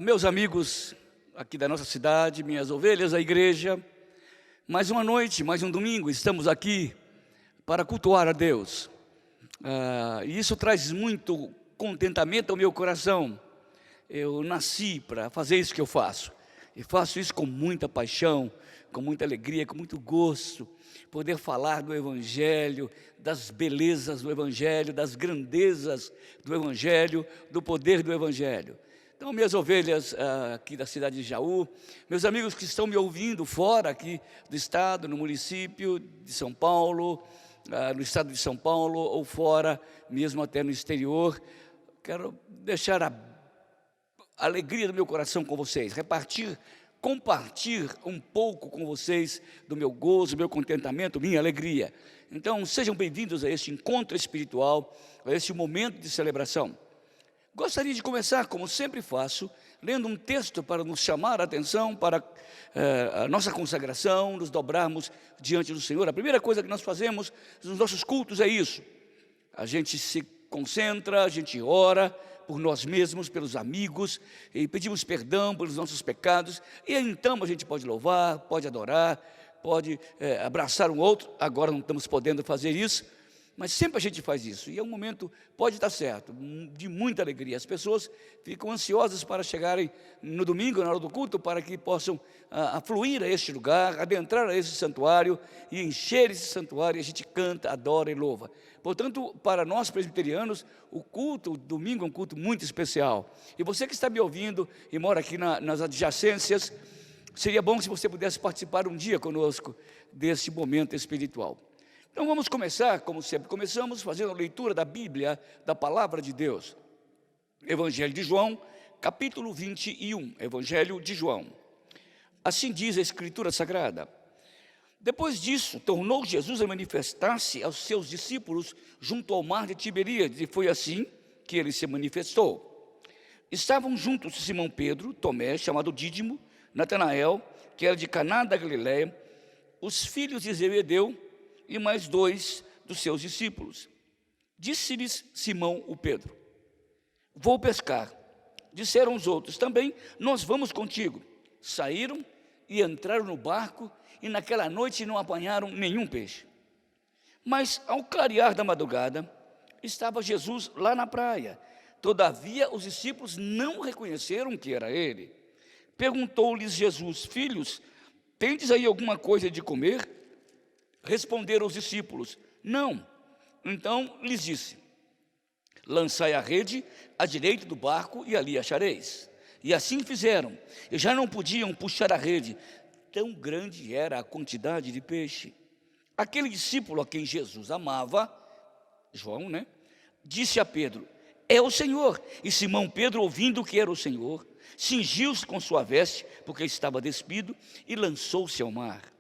Meus amigos aqui da nossa cidade, minhas ovelhas, a igreja, mais uma noite, mais um domingo, estamos aqui para cultuar a Deus. E isso traz muito contentamento ao meu coração. Eu nasci para fazer isso que eu faço, e faço isso com muita paixão, com muita alegria, com muito gosto, poder falar do Evangelho, das belezas do Evangelho, das grandezas do Evangelho, do poder do Evangelho. Então, minhas ovelhas aqui da cidade de Jaú, meus amigos que estão me ouvindo fora aqui do estado, no município de São Paulo, no estado de São Paulo, ou fora, mesmo até no exterior, quero deixar a alegria do meu coração com vocês, compartilhar um pouco com vocês do meu gozo, meu contentamento, minha alegria. Então, sejam bem-vindos a este encontro espiritual, a este momento de celebração. Gostaria de começar, como sempre faço, lendo um texto para nos chamar a atenção para a nossa consagração, nos dobrarmos diante do Senhor. A primeira coisa que nós fazemos nos nossos cultos é isso. A gente se concentra, a gente ora por nós mesmos, pelos amigos, e pedimos perdão pelos nossos pecados, e então a gente pode louvar, pode adorar, pode abraçar um outro. Agora não estamos podendo fazer isso, mas sempre a gente faz isso, e é um momento, pode estar certo, de muita alegria. As pessoas ficam ansiosas para chegarem no domingo, na hora do culto, para que possam afluir a este lugar, adentrar a esse santuário, e encher esse santuário, e a gente canta, adora e louva. Portanto, para nós presbiterianos, o domingo é um culto muito especial. E você que está me ouvindo e mora aqui nas adjacências, seria bom se você pudesse participar um dia conosco desse momento espiritual. Então vamos começar, como sempre começamos, fazendo a leitura da Bíblia, da Palavra de Deus. Evangelho de João, capítulo 21, Evangelho de João. Assim diz a Escritura Sagrada. Depois disso, tornou Jesus a manifestar-se aos seus discípulos junto ao mar de Tiberíades, e foi assim que ele se manifestou. Estavam juntos Simão Pedro, Tomé, chamado Dídimo, Natanael, que era de Caná da Galileia, os filhos de Zebedeu, e mais dois dos seus discípulos. Disse-lhes Simão o Pedro: vou pescar. Disseram os outros também: nós vamos contigo. Saíram e entraram no barco, e naquela noite não apanharam nenhum peixe. Mas ao clarear da madrugada, estava Jesus lá na praia. Todavia os discípulos não reconheceram que era ele. Perguntou-lhes Jesus: filhos, tendes aí alguma coisa de comer? Responderam os discípulos: não. Então lhes disse: lançai a rede à direita do barco e ali achareis. E assim fizeram, e já não podiam puxar a rede, tão grande era a quantidade de peixe. Aquele discípulo a quem Jesus amava, João, disse a Pedro: é o Senhor. E Simão Pedro, ouvindo que era o Senhor, cingiu-se com sua veste, porque estava despido, e lançou-se ao mar.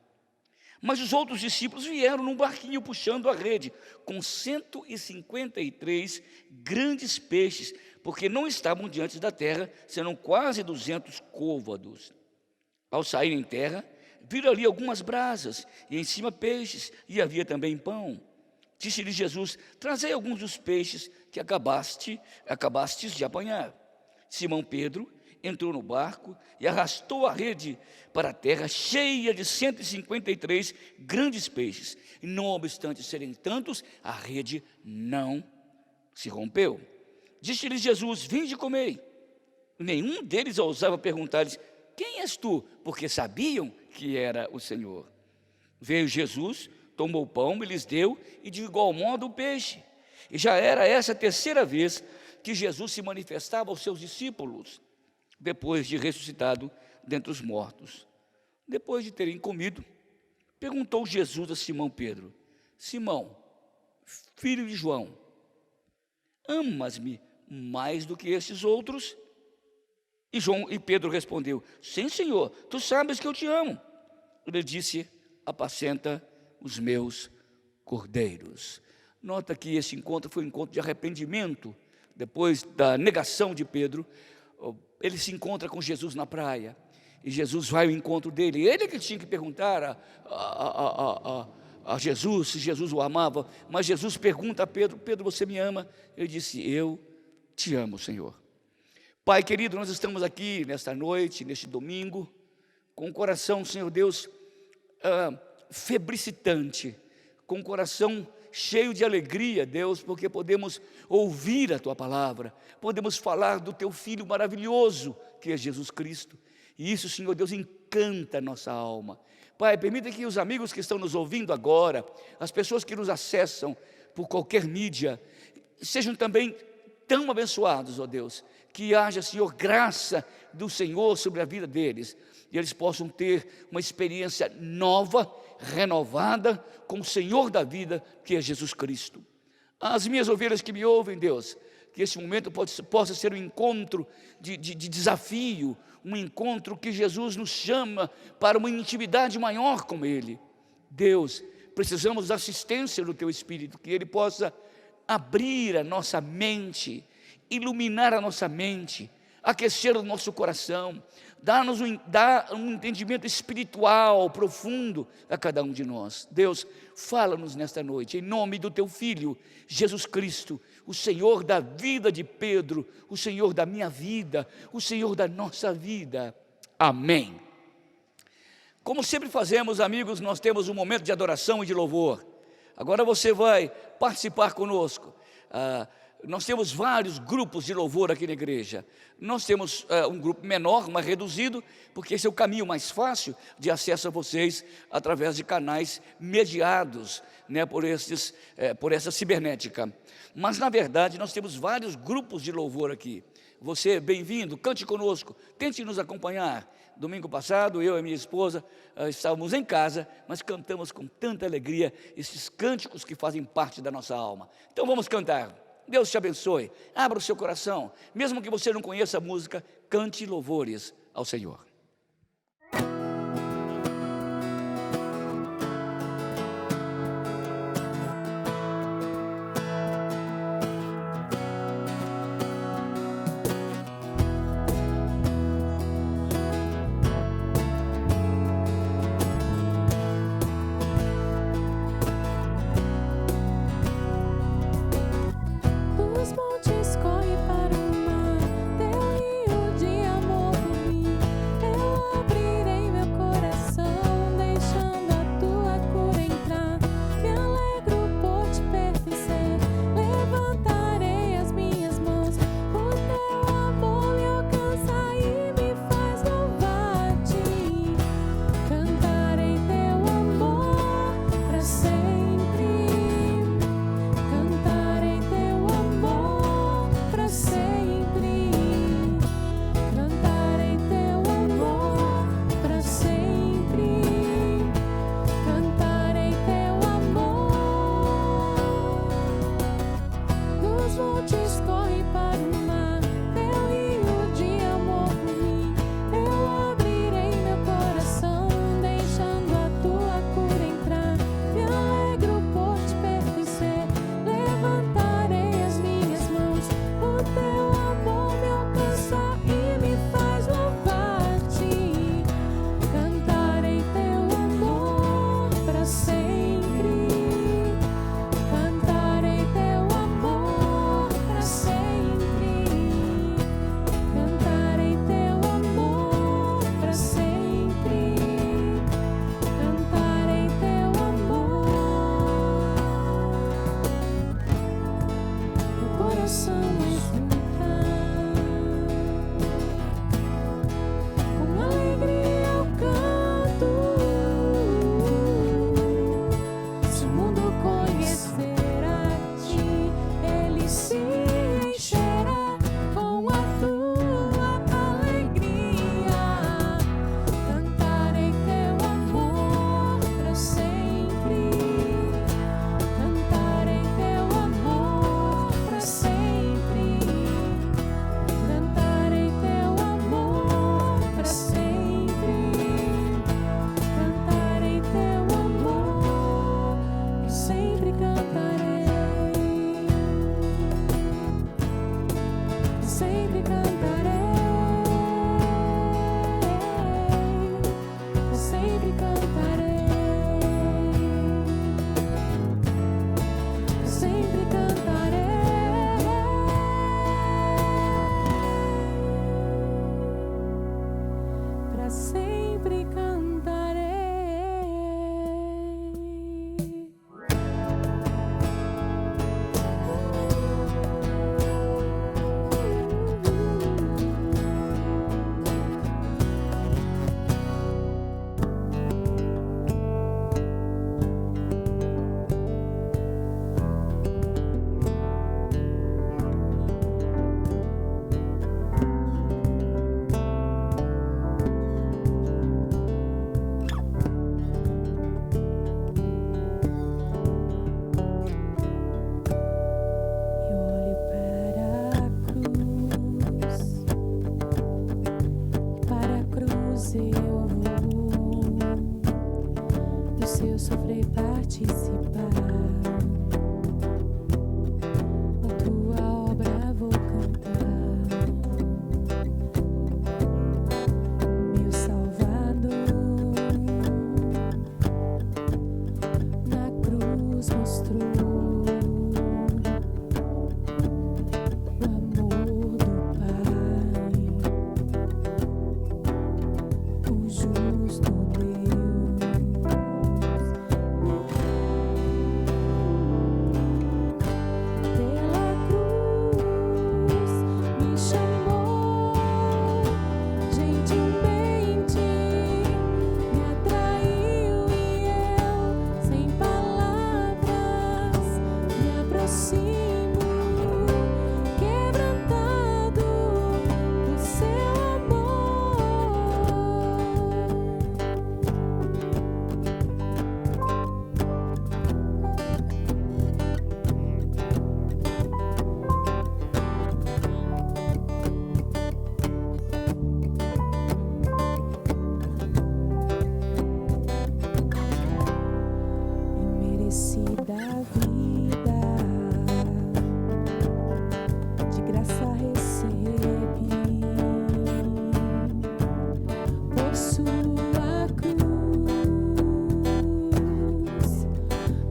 Mas os outros discípulos vieram num barquinho puxando a rede, com 153 grandes peixes, porque não estavam diante da terra, senão quase 200 côvados. Ao saírem em terra, viram ali algumas brasas, e em cima peixes, e havia também pão. Disse-lhe Jesus: trazei alguns dos peixes que acabastes de apanhar. Simão Pedro entrou no barco e arrastou a rede para a terra, cheia de 153 grandes peixes. E não obstante serem tantos, a rede não se rompeu. Disse-lhe Jesus: vinde e comei. Nenhum deles ousava perguntar-lhes: quem és tu? Porque sabiam que era o Senhor. Veio Jesus, tomou o pão e lhes deu, e de igual modo o peixe. E já era essa a terceira vez que Jesus se manifestava aos seus discípulos, depois de ressuscitado dentre os mortos. Depois de terem comido, perguntou Jesus a Simão Pedro: Simão, filho de João, amas-me mais do que estes outros? E Pedro respondeu: sim, Senhor, tu sabes que eu te amo. Ele disse: apacenta os meus cordeiros. Nota que esse encontro foi um encontro de arrependimento. Depois da negação de Pedro, ele se encontra com Jesus na praia, e Jesus vai ao encontro dele. Ele que tinha que perguntar a Jesus se Jesus o amava, mas Jesus pergunta a Pedro: Pedro, você me ama? Ele disse: eu te amo, Senhor. Pai querido, nós estamos aqui nesta noite, neste domingo, com o coração, Senhor Deus, febricitante, com o coração cheio de alegria, Deus, porque podemos ouvir a Tua palavra, podemos falar do Teu Filho maravilhoso, que é Jesus Cristo, e isso, Senhor Deus, encanta a nossa alma. Pai, permita que os amigos que estão nos ouvindo agora, as pessoas que nos acessam por qualquer mídia, sejam também tão abençoados, ó Deus, que haja, Senhor, graça do Senhor sobre a vida deles, e eles possam ter uma experiência nova, renovada, com o Senhor da vida, que é Jesus Cristo. As minhas ovelhas que me ouvem, Deus, que esse momento possa ser um encontro de desafio, um encontro que Jesus nos chama para uma intimidade maior com Ele. Deus, precisamos da assistência do Teu Espírito, que Ele possa abrir a nossa mente, iluminar a nossa mente, aquecer o nosso coração, dar um entendimento espiritual profundo a cada um de nós. Deus, fala-nos nesta noite, em nome do Teu Filho, Jesus Cristo, o Senhor da vida de Pedro, o Senhor da minha vida, o Senhor da nossa vida. Amém. Como sempre fazemos, amigos, nós temos um momento de adoração e de louvor. Agora você vai participar conosco. Nós temos vários grupos de louvor aqui na igreja. Nós temos um grupo menor, mais reduzido, porque esse é o caminho mais fácil de acesso a vocês através de canais mediados, né, por essa cibernética. Mas na verdade nós temos vários grupos de louvor aqui. Você é bem-vindo, cante conosco, tente nos acompanhar. Domingo passado, eu e minha esposa estávamos em casa, mas cantamos com tanta alegria esses cânticos que fazem parte da nossa alma. Então vamos cantar. Deus te abençoe, abra o seu coração, mesmo que você não conheça a música, cante louvores ao Senhor. Dos montes corre para o mar, teu rio de amor por mim. sempre cantarei. Eu vou do seu sofrer participar, da tua obra vou cantar. Meu Salvador na cruz mostrou o amor do Pai, o justo Deus. Pela cruz me chamou, gentilmente me atraiu e eu, sem palavras, me aproximo, quebrantado do seu amor. Imerecida vida, de graça recebi, por sua cruz,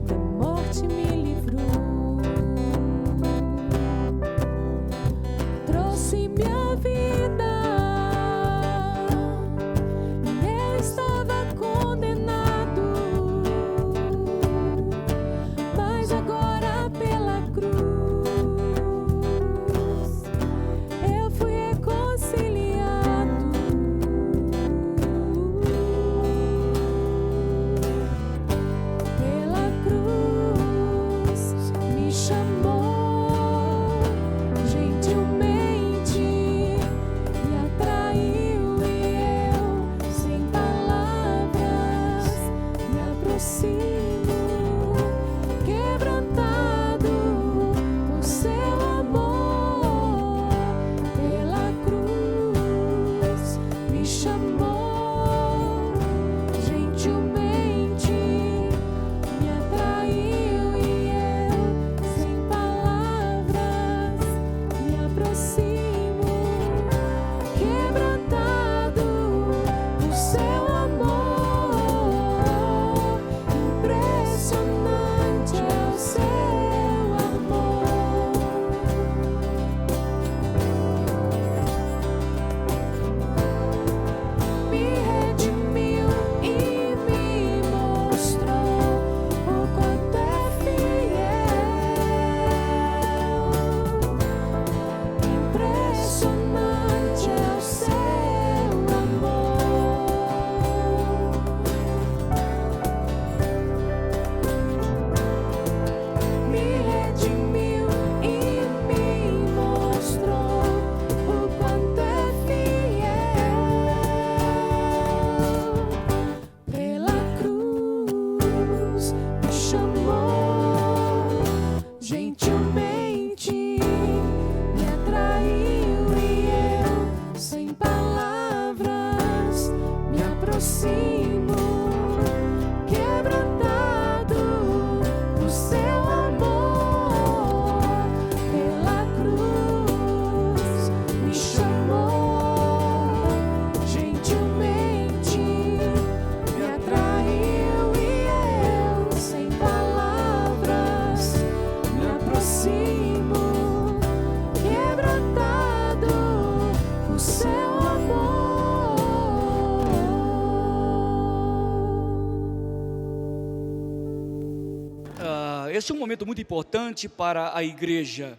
da morte me livrou, trouxe minha vida, e eu estava condenado, mas agora pela cruz eu fui reconciliado. Pela cruz me chamou, gentilmente me atraiu e eu, sem palavras, me aproximo, quebrantado por seu amor. Pela cruz me chamou, gentilmente me atraiu e eu, sem palavras, me aproximo, quebrantado por seu amor. Impressionante é o seu amor. Me redimiu e me mostrou o quanto é fiel. Impressionante é o seu amor. Me redimiu e me mostrou o quanto é fiel. Pela cruz me chamou, gentilmente me atraiu e eu, sem palavras, me aproximo, quebrantado por seu amor. Pela cruz me chamou, gentilmente me atraiu e eu, sem palavras, me aproximo, quebrantado por seu amor. Esse é um momento muito importante para a igreja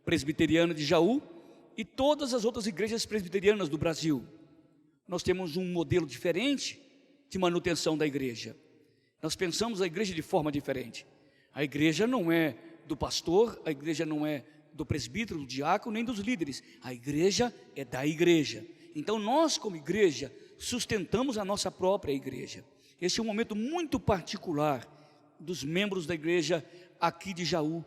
presbiteriana de Jaú e todas as outras igrejas presbiterianas do Brasil. Nós temos um modelo diferente de manutenção da igreja. Nós pensamos a igreja de forma diferente. A igreja não é do pastor, a igreja não é do presbítero, do diácono, nem dos líderes. A igreja é da igreja. Então nós, como igreja, sustentamos a nossa própria igreja. Esse é um momento muito particular dos membros da igreja aqui de Jaú.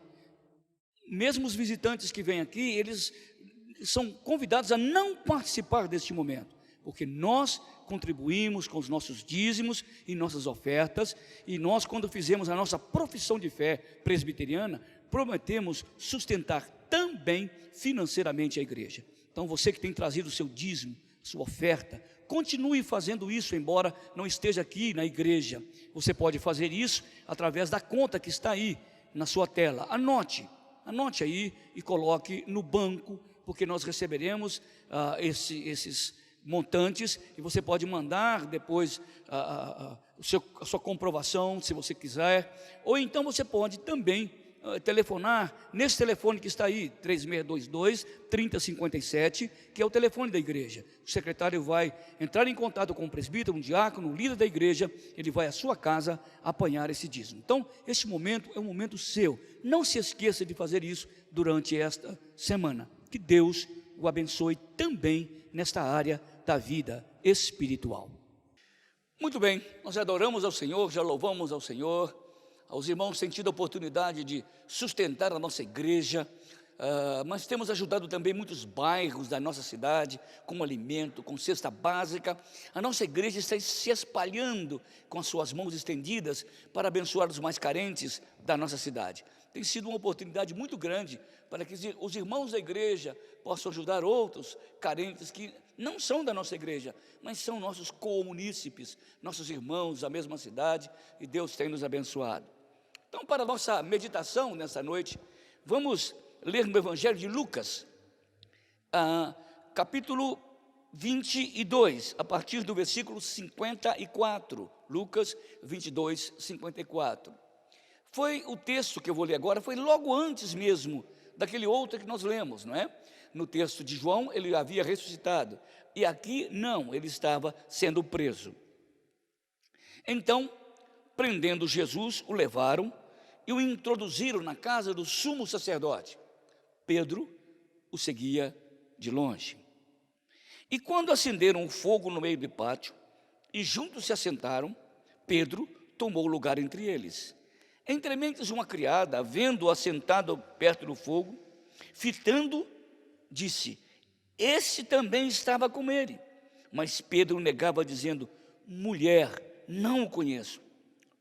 Mesmo os visitantes que vêm aqui, eles são convidados a não participar deste momento, porque nós contribuímos com os nossos dízimos e nossas ofertas, e nós, quando fizemos a nossa profissão de fé presbiteriana, prometemos sustentar também financeiramente a igreja. Então você que tem trazido o seu dízimo, sua oferta, continue fazendo isso, embora não esteja aqui na igreja. Você pode fazer isso através da conta que está aí na sua tela. Anote aí e coloque no banco, porque nós receberemos esses montantes, e você pode mandar depois a sua comprovação, se você quiser, ou então você pode também telefonar nesse telefone que está aí, 3622-3057, que é o telefone da igreja. O secretário vai entrar em contato com o presbítero, um diácono, um líder da igreja, ele vai à sua casa apanhar esse dízimo. Então, este momento é um momento seu. Não se esqueça de fazer isso durante esta semana. Que Deus o abençoe também nesta área da vida espiritual. Muito bem, nós adoramos ao Senhor, já louvamos ao Senhor. Aos irmãos têm tido a oportunidade de sustentar a nossa igreja, mas temos ajudado também muitos bairros da nossa cidade, com alimento, com cesta básica. A nossa igreja está se espalhando com as suas mãos estendidas para abençoar os mais carentes da nossa cidade. Tem sido uma oportunidade muito grande para que os irmãos da igreja possam ajudar outros carentes que não são da nossa igreja, mas são nossos comunícipes, nossos irmãos da mesma cidade, e Deus tem nos abençoado. Então, para a nossa meditação nessa noite, vamos ler no Evangelho de Lucas, capítulo 22, a partir do versículo 54. Lucas 22, 54. Foi o texto que eu vou ler agora, foi logo antes mesmo daquele outro que nós lemos, não é? No texto de João, ele havia ressuscitado, e aqui não, ele estava sendo preso. Então, prendendo Jesus, o levaram e o introduziram na casa do sumo sacerdote. Pedro o seguia de longe. E quando acenderam o fogo no meio do pátio e juntos se assentaram, Pedro tomou lugar entre eles. Entre mentes, uma criada, vendo-o assentado perto do fogo, fitando, disse: esse também estava com ele. Mas Pedro negava, dizendo: mulher, não o conheço.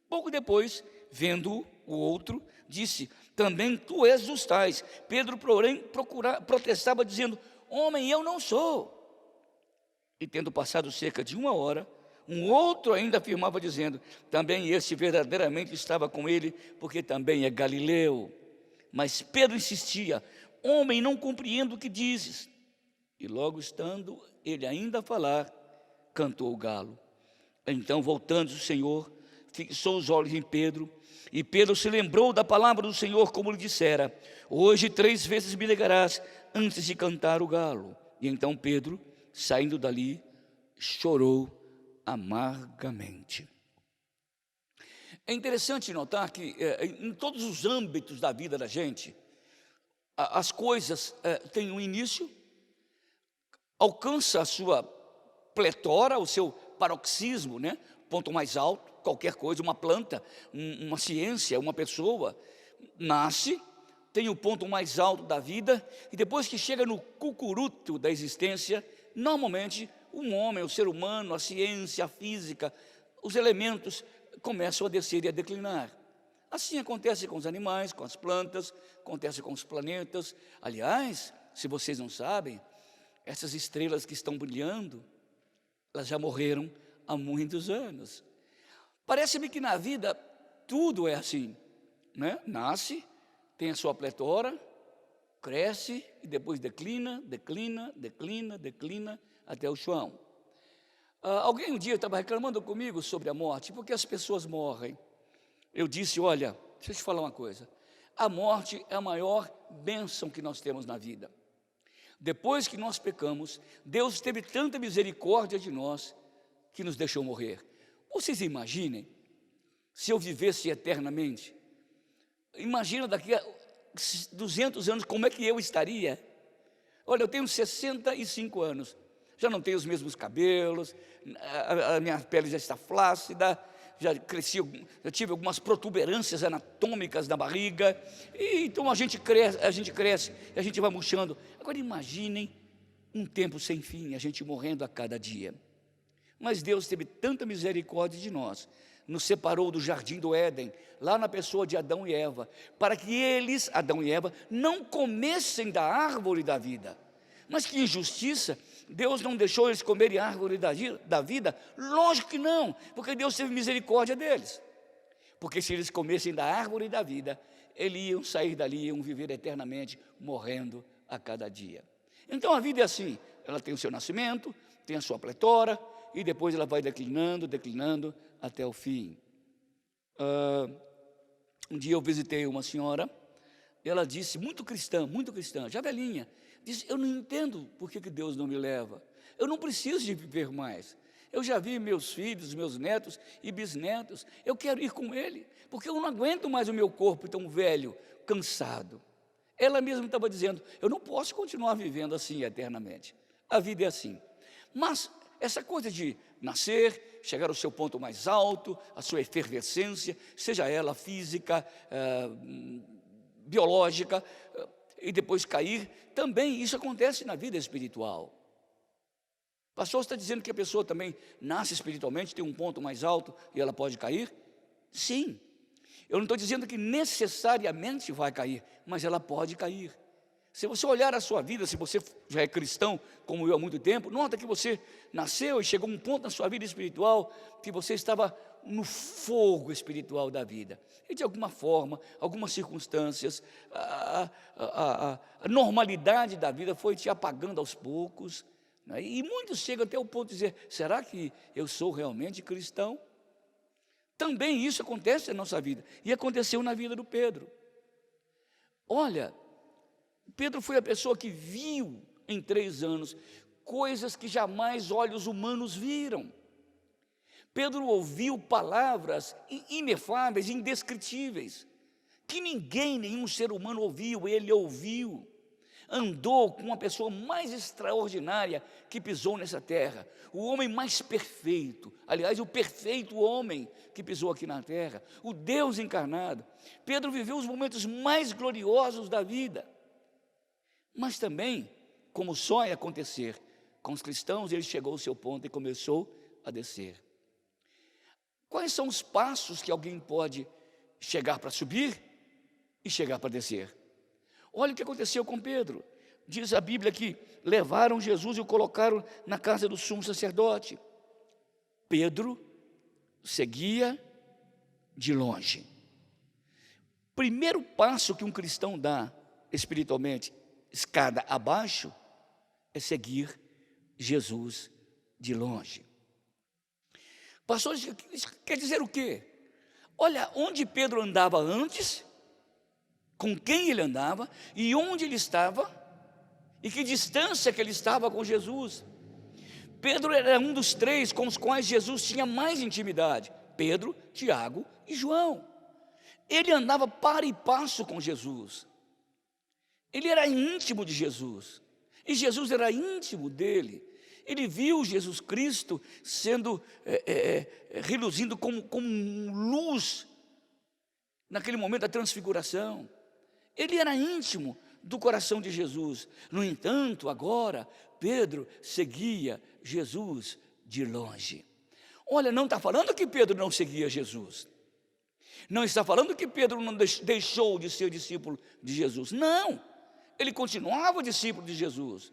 Pouco depois, vendo o outro, disse: também tu és dos tais. Pedro, porém, protestava, dizendo: homem, eu não sou. E tendo passado cerca de 1 hora, um outro ainda afirmava, dizendo: também esse verdadeiramente estava com ele, porque também é galileu. Mas Pedro insistia: homem, não compreendo o que dizes. E logo estando ele ainda a falar, cantou o galo. Então, voltando-se o Senhor, fixou os olhos em Pedro, e Pedro se lembrou da palavra do Senhor, como lhe dissera: hoje 3 vezes me negarás, antes de cantar o galo. E então Pedro, saindo dali, chorou amargamente. É interessante notar que em todos os âmbitos da vida da gente, as coisas têm um início, alcança a sua pletora, o seu paroxismo, né? Ponto mais alto, qualquer coisa, uma planta, uma ciência, uma pessoa, nasce, tem o ponto mais alto da vida, e depois que chega no cucuruto da existência, normalmente um homem, o ser humano, a ciência, a física, os elementos começam a descer e a declinar. Assim acontece com os animais, com as plantas, acontece com os planetas. Aliás, se vocês não sabem, essas estrelas que estão brilhando, elas já morreram há muitos anos. Parece-me que na vida tudo é assim, né? Nasce, tem a sua pletora, cresce e depois declina, até o chão. Alguém um dia estava reclamando comigo sobre a morte, porque as pessoas morrem. Eu disse: olha, deixa eu te falar uma coisa. A morte é a maior bênção que nós temos na vida. Depois que nós pecamos, Deus teve tanta misericórdia de nós que nos deixou morrer. Vocês imaginem, se eu vivesse eternamente, imagina daqui a 200 anos como é que eu estaria. Olha, eu tenho 65 anos, já não tenho os mesmos cabelos, a minha pele já está flácida, já cresci, já tive algumas protuberâncias anatômicas na barriga, e então a gente cresce, a gente vai murchando. Agora imaginem um tempo sem fim, a gente morrendo a cada dia. Mas Deus teve tanta misericórdia de nós, nos separou do jardim do Éden, lá na pessoa de Adão e Eva, para que eles, Adão e Eva, não comessem da árvore da vida. Mas que injustiça, Deus não deixou eles comerem a árvore da vida? Lógico que não, porque Deus teve misericórdia deles. Porque se eles comessem da árvore da vida, eles iam sair dali, iam viver eternamente, morrendo a cada dia. Então a vida é assim, ela tem o seu nascimento, tem a sua pletora, e depois ela vai declinando até o fim. Um dia eu visitei uma senhora, e ela disse, muito cristã, já velhinha, disse, eu não entendo por que Deus não me leva, eu não preciso de viver mais, eu já vi meus filhos, meus netos e bisnetos, eu quero ir com ele, porque eu não aguento mais o meu corpo tão velho, cansado. Ela mesma estava dizendo, eu não posso continuar vivendo assim eternamente, a vida é assim. Mas essa coisa de nascer, chegar ao seu ponto mais alto, a sua efervescência, seja ela física, biológica, e depois cair, também isso acontece na vida espiritual. O pastor está dizendo que a pessoa também nasce espiritualmente, tem um ponto mais alto e ela pode cair? Sim. Eu não estou dizendo que necessariamente vai cair, mas ela pode cair. Se você olhar a sua vida, se você já é cristão, como eu há muito tempo, nota que você nasceu e chegou a um ponto na sua vida espiritual que você estava no fogo espiritual da vida. E de alguma forma, algumas circunstâncias, a normalidade da vida foi te apagando aos poucos, né? E muitos chegam até o ponto de dizer, será que eu sou realmente cristão? Também isso acontece na nossa vida, e aconteceu na vida do Pedro. Olha, Pedro foi a pessoa que viu em 3 anos coisas que jamais olhos humanos viram. Pedro ouviu palavras inefáveis, indescritíveis, que ninguém, nenhum ser humano ouviu, ele ouviu. Andou com a pessoa mais extraordinária que pisou nessa terra, o homem mais perfeito, aliás, o perfeito homem que pisou aqui na terra, o Deus encarnado. Pedro viveu os momentos mais gloriosos da vida. Mas também, como só ia acontecer com os cristãos, ele chegou ao seu ponto e começou a descer. Quais são os passos que alguém pode chegar para subir e chegar para descer? Olha o que aconteceu com Pedro. Diz a Bíblia que levaram Jesus e o colocaram na casa do sumo sacerdote. Pedro seguia de longe. Primeiro passo que um cristão dá espiritualmente, escada abaixo, é seguir Jesus de longe. Pastor, isso quer dizer o quê? Olha, onde Pedro andava antes, com quem ele andava, e onde ele estava, e que distância que ele estava com Jesus. Pedro era um dos 3 com os quais Jesus tinha mais intimidade, Pedro, Tiago e João. Ele andava para e passo com Jesus. Ele era íntimo de Jesus, e Jesus era íntimo dele. Ele viu Jesus Cristo sendo, reluzindo como luz, naquele momento da transfiguração. Ele era íntimo do coração de Jesus. No entanto, agora, Pedro seguia Jesus de longe. Olha, não está falando que Pedro não seguia Jesus. Não está falando que Pedro não deixou de ser discípulo de Jesus. Não. Ele continuava discípulo de Jesus,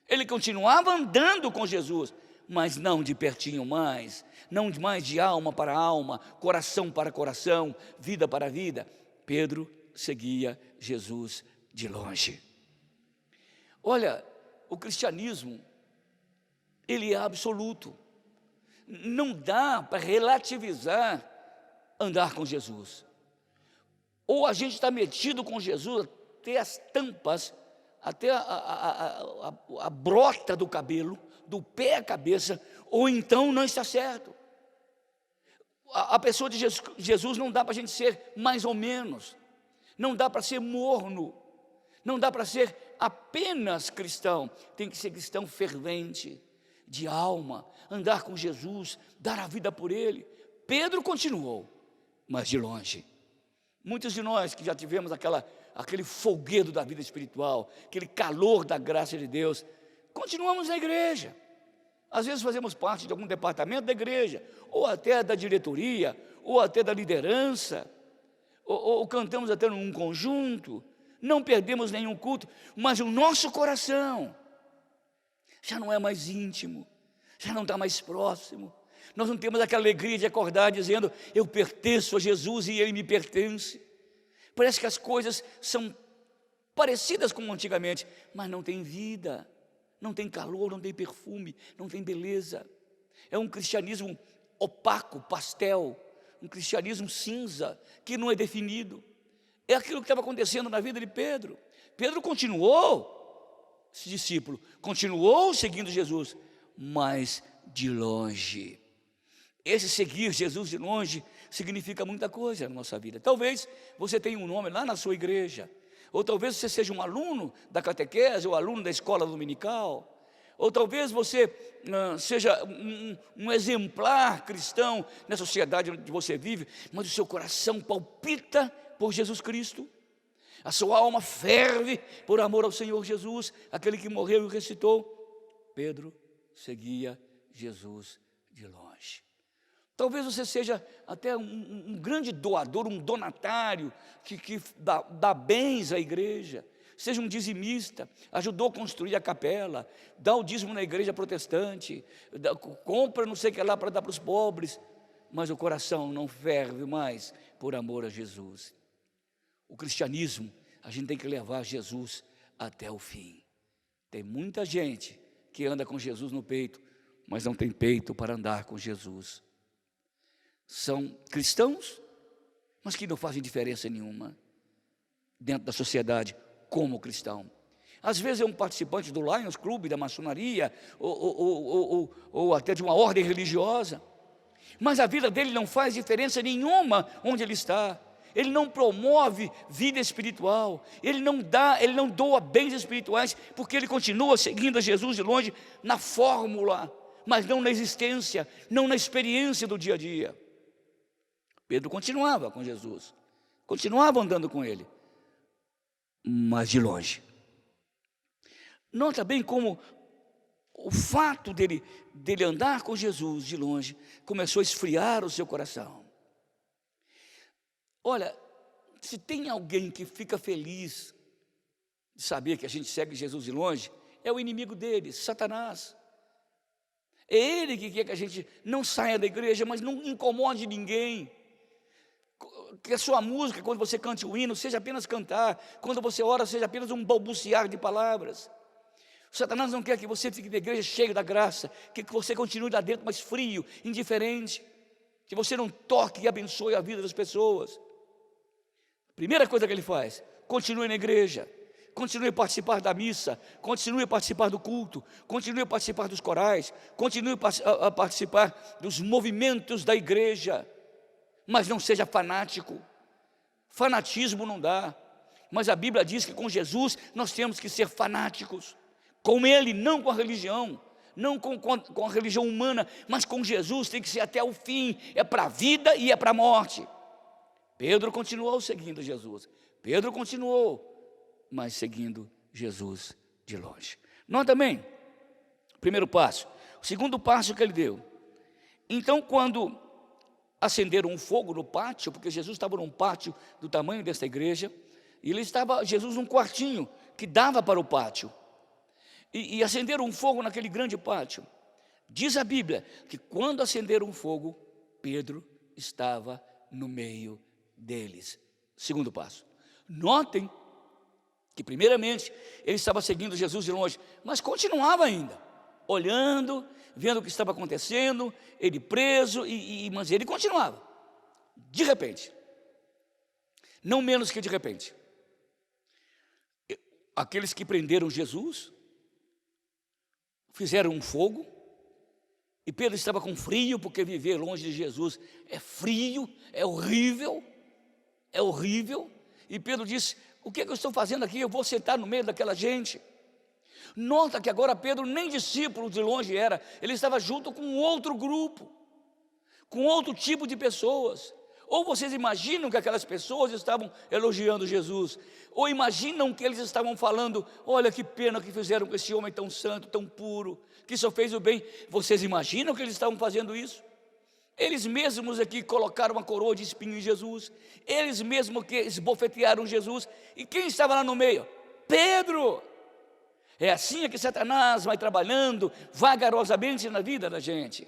ele continuava andando com Jesus, mas não de pertinho mais, não mais de alma para alma, coração para coração, vida para vida. Pedro seguia Jesus de longe. Olha, o cristianismo, ele é absoluto, não dá para relativizar andar com Jesus. Ou a gente está metido com Jesus até as tampas, até a brota do cabelo, do pé à cabeça, ou então não está certo. A pessoa de Jesus não dá para a gente ser mais ou menos, não dá para ser morno, não dá para ser apenas cristão, tem que ser cristão fervente, de alma, andar com Jesus, dar a vida por Ele. Pedro continuou, mas de longe. Muitos de nós que já tivemos aquele folguedo da vida espiritual, aquele calor da graça de Deus, continuamos na igreja. Às vezes fazemos parte de algum departamento da igreja, ou até da diretoria, ou até da liderança, ou cantamos até num conjunto, não perdemos nenhum culto, mas o nosso coração já não é mais íntimo, já não está mais próximo. Nós não temos aquela alegria de acordar dizendo, eu pertenço a Jesus e Ele me pertence. Parece que as coisas são parecidas com antigamente, mas não tem vida, não tem calor, não tem perfume, não tem beleza. É um cristianismo opaco, pastel, um cristianismo cinza, que não é definido. É aquilo que estava acontecendo na vida de Pedro. Pedro continuou, esse discípulo, continuou seguindo Jesus, mas de longe. Esse seguir Jesus de longe significa muita coisa na nossa vida. Talvez você tenha um nome lá na sua igreja, ou talvez você seja um aluno da catequese, ou aluno da escola dominical, ou talvez você seja um exemplar cristão na sociedade onde você vive, mas o seu coração palpita por Jesus Cristo, a sua alma ferve por amor ao Senhor Jesus, aquele que morreu e ressuscitou. Pedro seguia Jesus de longe. Talvez você seja até um grande doador, um donatário, que dá bens à igreja, seja um dizimista, ajudou a construir a capela, dá o dízimo na igreja protestante, compra não sei o que lá para dar para os pobres, mas o coração não ferve mais por amor a Jesus. O cristianismo, a gente tem que levar Jesus até o fim. Tem muita gente que anda com Jesus no peito, mas não tem peito para andar com Jesus. São cristãos, mas que não fazem diferença nenhuma dentro da sociedade como cristão. Às vezes é um participante do Lions Club, da maçonaria, ou até de uma ordem religiosa, mas a vida dele não faz diferença nenhuma onde ele está. Ele não promove vida espiritual, ele não doa bens espirituais, porque ele continua seguindo a Jesus de longe na fórmula, mas não na existência, não na experiência do dia a dia. Pedro continuava com Jesus, continuava andando com Ele, mas de longe. Nota bem como o fato dele andar com Jesus de longe começou a esfriar o seu coração. Olha, se tem alguém que fica feliz de saber que a gente segue Jesus de longe, é o inimigo dele, Satanás. É ele que quer que a gente não saia da igreja, mas não incomode ninguém. Que a sua música, quando você cante o hino, seja apenas cantar, quando você ora, seja apenas um balbuciar de palavras. O Satanás não quer que você fique na igreja cheio da graça, quer que você continue lá dentro mais frio, indiferente, que você não toque e abençoe a vida das pessoas. Primeira coisa que ele faz, continue na igreja, continue a participar da missa, continue a participar do culto, continue a participar dos corais, continue a participar dos movimentos da igreja, mas não seja fanático. Fanatismo não dá, mas a Bíblia diz que com Jesus nós temos que ser fanáticos, com Ele, não com a religião, não com a religião humana, mas com Jesus tem que ser até o fim, é para a vida e é para a morte. Pedro continuou seguindo Jesus, Pedro continuou, mas seguindo Jesus de longe. Nós também, primeiro passo, o segundo passo que ele deu. Então, quando acenderam um fogo no pátio, porque Jesus estava num pátio do tamanho desta igreja, e Jesus num quartinho que dava para o pátio, e acenderam um fogo naquele grande pátio. Diz a Bíblia que quando acenderam um fogo, Pedro estava no meio deles. Segundo passo, notem que primeiramente ele estava seguindo Jesus de longe, mas continuava ainda, olhando, vendo o que estava acontecendo, ele preso, mas ele continuava. De repente, não menos que de repente. Aqueles que prenderam Jesus fizeram um fogo, e Pedro estava com frio, porque viver longe de Jesus é frio, é horrível, e Pedro disse: o que é que eu estou fazendo aqui? Eu vou sentar no meio daquela gente. Nota que agora Pedro nem discípulo de longe era, ele estava junto com outro grupo, com outro tipo de pessoas. Ou vocês imaginam que aquelas pessoas estavam elogiando Jesus, ou imaginam que eles estavam falando: olha que pena que fizeram com esse homem tão santo, tão puro, que só fez o bem. Vocês imaginam que eles estavam fazendo isso? Eles mesmos aqui colocaram uma coroa de espinho em Jesus, eles mesmos que esbofetearam Jesus, e quem estava lá no meio? Pedro. É assim que Satanás vai trabalhando vagarosamente na vida da gente.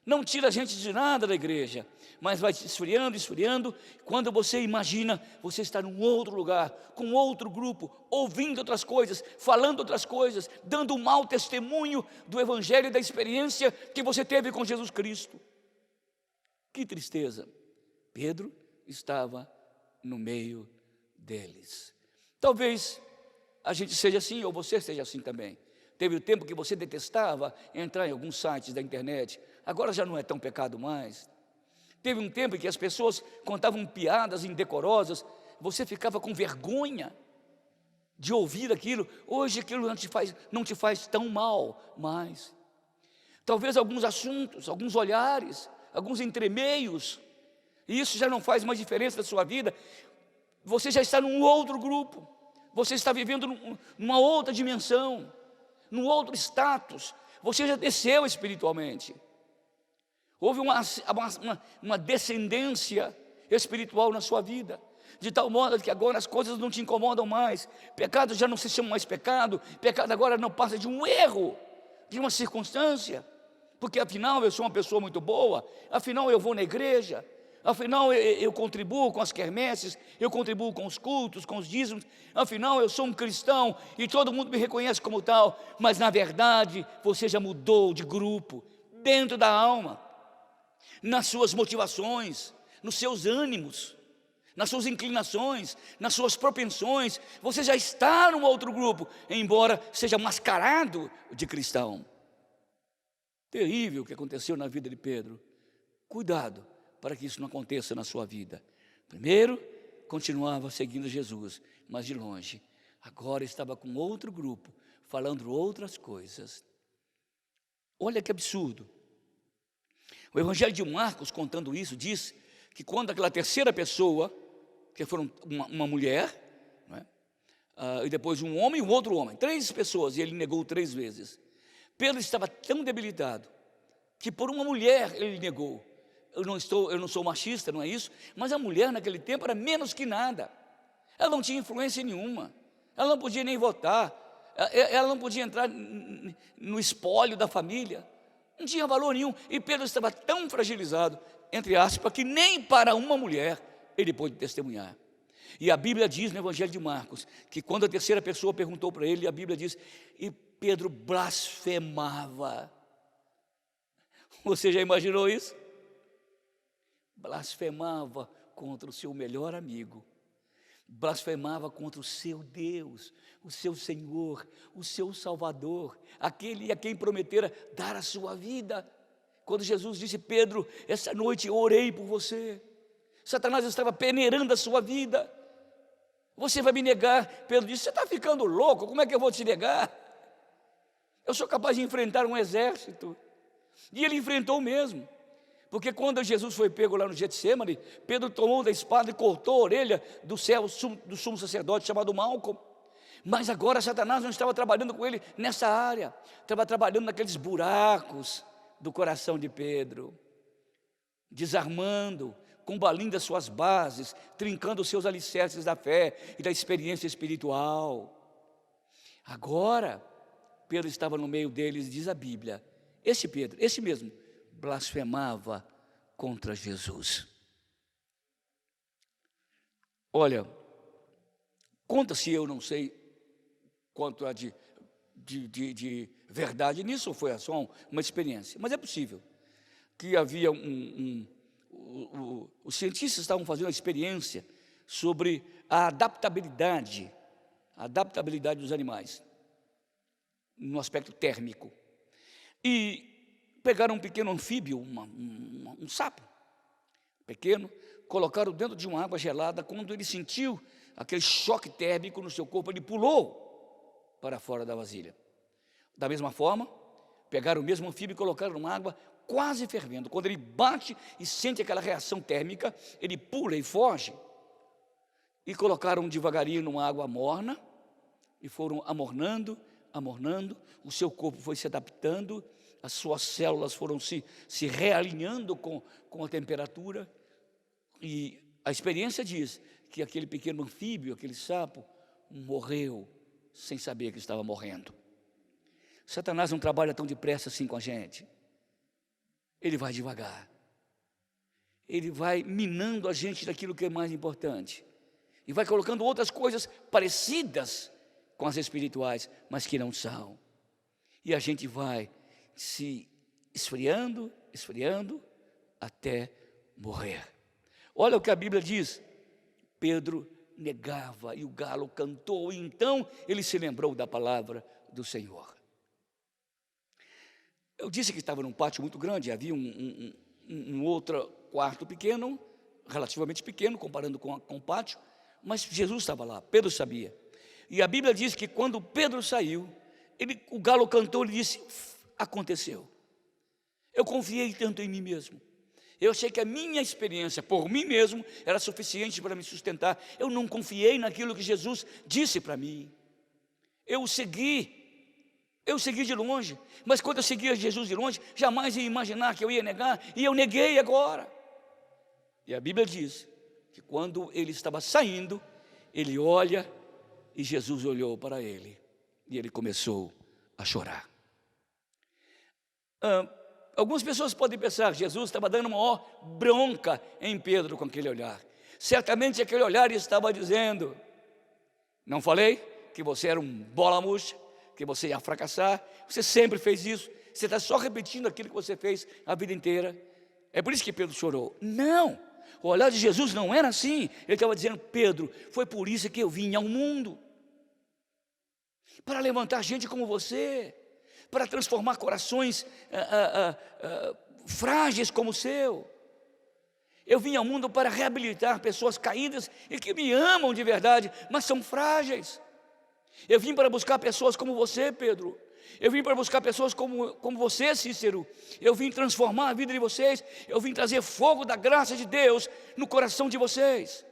Não tira a gente de nada da igreja, mas vai esfriando, esfriando. Quando você imagina, você está num outro lugar, com outro grupo, ouvindo outras coisas, falando outras coisas, dando um mau testemunho do evangelho e da experiência que você teve com Jesus Cristo. Que tristeza! Pedro estava no meio deles. Talvez a gente seja assim, ou você seja assim também. Teve o tempo que você detestava entrar em alguns sites da internet, agora já não é tão pecado mais. Teve um tempo em que as pessoas contavam piadas indecorosas, você ficava com vergonha de ouvir aquilo. Hoje aquilo não te faz tão mal mais. Talvez alguns assuntos, alguns olhares, alguns entremeios, e isso já não faz mais diferença na sua vida. Você já está num outro grupo, você está vivendo numa outra dimensão, num outro status, você já desceu espiritualmente. Houve uma descendência espiritual na sua vida, de tal modo que agora as coisas não te incomodam mais. Pecado já não se chama mais pecado, pecado agora não passa de um erro, de uma circunstância, porque afinal eu sou uma pessoa muito boa, afinal eu vou na igreja, afinal eu contribuo com as quermesses, eu contribuo com os cultos, com os dízimos, afinal eu sou um cristão e todo mundo me reconhece como tal. Mas na verdade você já mudou de grupo, dentro da alma, nas suas motivações, nos seus ânimos, nas suas inclinações, nas suas propensões. Você já está num outro grupo, embora seja mascarado de cristão. Terrível o que aconteceu na vida de Pedro. Cuidado para que isso não aconteça na sua vida. Primeiro, continuava seguindo Jesus, mas de longe. Agora estava com outro grupo, falando outras coisas. Olha que absurdo. O Evangelho de Marcos, contando isso, diz que quando aquela terceira pessoa, que foram uma mulher, não é? E depois um homem e um outro homem, 3 pessoas, e ele negou 3 vezes. Pedro estava tão debilitado, que por uma mulher ele negou. Eu não sou machista, não é isso, mas a mulher naquele tempo era menos que nada. Ela não tinha influência nenhuma, ela não podia nem votar, ela não podia entrar no espólio da família, não tinha valor nenhum. E Pedro estava tão fragilizado, entre aspas, que nem para uma mulher ele pôde testemunhar. E a Bíblia diz no Evangelho de Marcos, que quando a terceira pessoa perguntou para ele, a Bíblia diz, e Pedro blasfemava. Você já imaginou isso? Blasfemava contra o seu melhor amigo, blasfemava contra o seu Deus, o seu Senhor, o seu Salvador, aquele a quem prometera dar a sua vida. Quando Jesus disse: Pedro, essa noite eu orei por você, Satanás estava peneirando a sua vida, você vai me negar. Pedro disse: você está ficando louco, como é que eu vou te negar? Eu sou capaz de enfrentar um exército. E ele enfrentou mesmo, porque quando Jesus foi pego lá no Getsêmani, Pedro tomou da espada e cortou a orelha do sumo sacerdote chamado Malco. Mas agora Satanás não estava trabalhando com ele nessa área, estava trabalhando naqueles buracos do coração de Pedro, desarmando, combalindo as suas bases, trincando os seus alicerces da fé e da experiência espiritual. Agora Pedro estava no meio deles, diz a Bíblia, esse Pedro, esse mesmo, blasfemava contra Jesus. Olha, conta-se, eu não sei quanto há de verdade nisso, ou foi só uma experiência, mas é possível que havia os cientistas estavam fazendo uma experiência sobre a adaptabilidade dos animais, no aspecto térmico. E pegaram um pequeno anfíbio, um sapo pequeno, colocaram dentro de uma água gelada. Quando ele sentiu aquele choque térmico no seu corpo, ele pulou para fora da vasilha. Da mesma forma, pegaram o mesmo anfíbio e colocaram numa água quase fervendo. Quando ele bate e sente aquela reação térmica, ele pula e foge. E colocaram devagarinho numa água morna, e foram amornando, o seu corpo foi se adaptando, as suas células foram se realinhando com a temperatura, e a experiência diz que aquele pequeno anfíbio, aquele sapo, morreu sem saber que estava morrendo. Satanás não trabalha tão depressa assim com a gente. Ele vai devagar. Ele vai minando a gente daquilo que é mais importante. E vai colocando outras coisas parecidas com as espirituais, mas que não são. E a gente vai se esfriando até morrer. Olha o que a Bíblia diz. Pedro negava e o galo cantou, e então ele se lembrou da palavra do Senhor. Eu disse que estava num pátio muito grande, havia um outro quarto pequeno, relativamente pequeno, comparando com o pátio, mas Jesus estava lá, Pedro sabia. E a Bíblia diz que quando Pedro saiu, o galo cantou e disse: aconteceu. Eu confiei tanto em mim mesmo. Eu achei que a minha experiência por mim mesmo era suficiente para me sustentar. Eu não confiei naquilo que Jesus disse para mim. Eu segui de longe, mas quando eu seguia Jesus de longe, jamais ia imaginar que eu ia negar, e eu neguei agora. E a Bíblia diz que quando ele estava saindo, ele olha, e Jesus olhou para ele, e ele começou a chorar. Algumas pessoas podem pensar, Jesus estava dando uma maior bronca em Pedro com aquele olhar. Certamente aquele olhar estava dizendo: não falei que você era um bola murcha, que você ia fracassar, você sempre fez isso, você está só repetindo aquilo que você fez a vida inteira. É por isso que Pedro chorou. Não, o olhar de Jesus não era assim. Ele estava dizendo: Pedro, foi por isso que eu vim ao mundo, para levantar gente como você, para transformar corações frágeis como o seu. Eu vim ao mundo para reabilitar pessoas caídas e que me amam de verdade, mas são frágeis. Eu vim para buscar pessoas como você, Pedro. Eu vim para buscar pessoas como você, Cícero. Eu vim transformar a vida de vocês. Eu vim trazer fogo da graça de Deus no coração de vocês.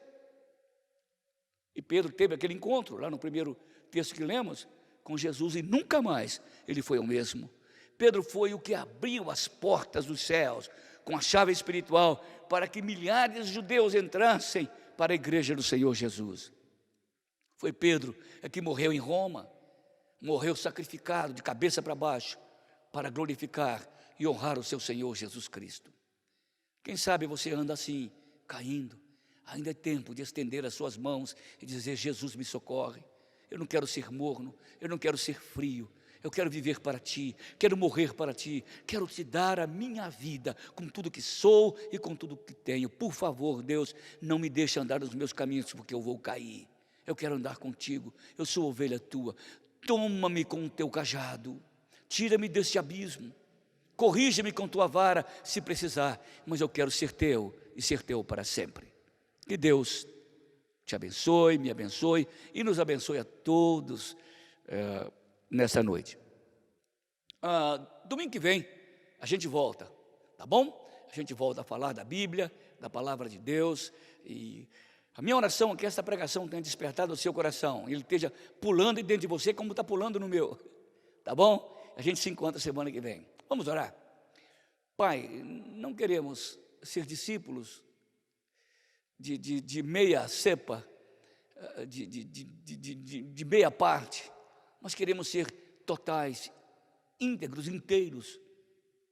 E Pedro teve aquele encontro, lá no primeiro texto que lemos, com Jesus, e nunca mais ele foi o mesmo. Pedro foi o que abriu as portas dos céus, com a chave espiritual, para que milhares de judeus entrassem para a igreja do Senhor Jesus. Foi Pedro que morreu em Roma, morreu sacrificado de cabeça para baixo, para glorificar e honrar o seu Senhor Jesus Cristo. Quem sabe você anda assim, caindo, ainda é tempo de estender as suas mãos e dizer: Jesus, me socorre. Eu não quero ser morno, eu não quero ser frio, eu quero viver para Ti, quero morrer para Ti, quero Te dar a minha vida, com tudo que sou e com tudo que tenho. Por favor, Deus, não me deixe andar nos meus caminhos, porque eu vou cair. Eu quero andar contigo, eu sou ovelha tua. Toma-me com o teu cajado, tira-me deste abismo, corrige-me com tua vara, se precisar, mas eu quero ser teu e ser teu para sempre. Que Deus te abençoe, me abençoe e nos abençoe a todos nessa noite. Domingo que vem a gente volta, tá bom? A gente volta a falar da Bíblia, da palavra de Deus, e a minha oração é que esta pregação tenha despertado o seu coração, ele esteja pulando dentro de você como está pulando no meu, tá bom? A gente se encontra semana que vem. Vamos orar? Pai, não queremos ser discípulos de meia cepa, de meia parte. Nós queremos ser totais, íntegros, inteiros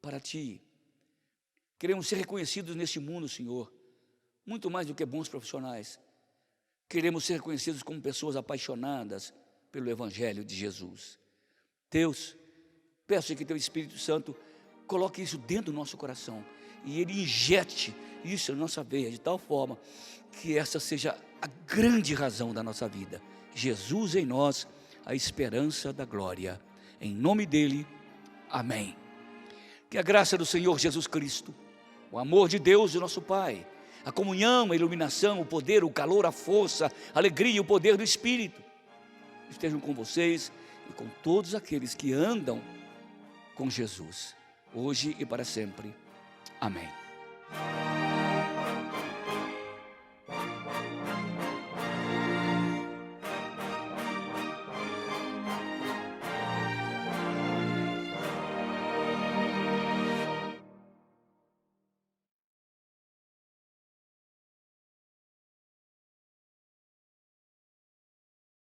para Ti. Queremos ser reconhecidos neste mundo, Senhor, muito mais do que bons profissionais. Queremos ser reconhecidos como pessoas apaixonadas pelo Evangelho de Jesus. Deus, peço que Teu Espírito Santo coloque isso dentro do nosso coração e Ele injete isso na nossa veia de tal forma que essa seja a grande razão da nossa vida. Jesus em nós, a esperança da glória. Em nome dele, amém. Que a graça do Senhor Jesus Cristo, o amor de Deus, o nosso Pai, a comunhão, a iluminação, o poder, o calor, a força, a alegria e o poder do Espírito estejam com vocês e com todos aqueles que andam com Jesus, hoje e para sempre. Amém.